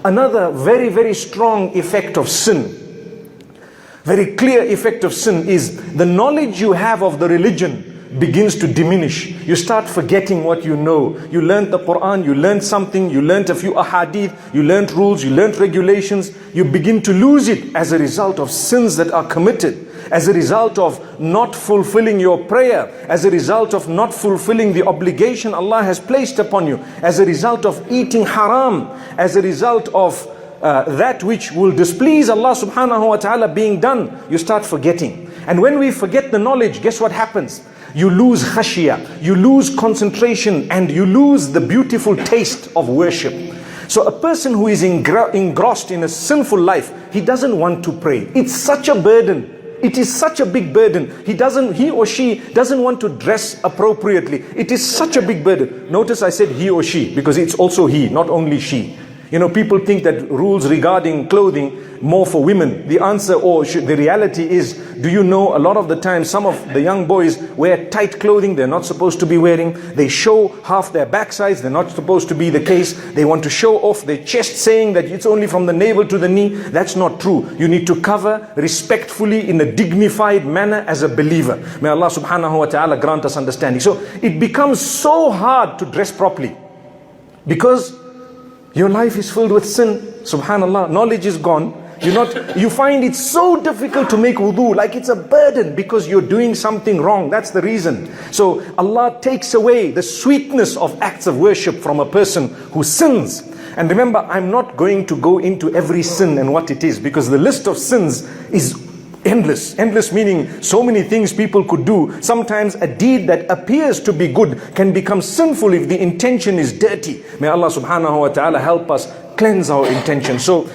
Another very, very strong effect of sin, very clear effect of sin, is the knowledge you have of the religion begins to diminish. You start forgetting what you know. You learned the Quran, you learned something, you learned a few ahadith, you learned rules, you learned regulations. You begin to lose it as a result of sins that are committed, as a result of not fulfilling your prayer, as a result of not fulfilling the obligation Allah has placed upon you, as a result of eating haram, as a result of that which will displease Allah subhanahu wa ta'ala being done. You start forgetting. And when we forget the knowledge, guess what happens? You lose khashiyah, you lose concentration, and you lose the beautiful taste of worship. So a person who is engrossed in a sinful life, he doesn't want to pray. It's such a burden. It is such a big burden. He or she doesn't want to dress appropriately. It is such a big burden. Notice I said he or she, because it's also he, not only she. You know, people think that rules regarding clothing more for women. The answer, or the reality is, do you know, a lot of the time some of the young boys wear tight clothing they're not supposed to be wearing. They show half their backsides, they're not supposed to be the case. They want to show off their chest, saying that it's only from the navel to the knee. That's not true. You need to cover respectfully in a dignified manner as a believer. May Allah subhanahu wa ta'ala grant us understanding. So it becomes so hard to dress properly because your life is filled with sin. Subhanallah, knowledge is gone. You find it so difficult to make wudu, like it's a burden because you're doing something wrong. That's the reason. So Allah takes away the sweetness of acts of worship from a person who sins. And remember, I'm not going to go into every sin and what it is, because the list of sins is endless. Endless meaning so many things people could do. Sometimes a deed that appears to be good can become sinful if the intention is dirty. May Allah subhanahu wa ta'ala help us cleanse our intention. So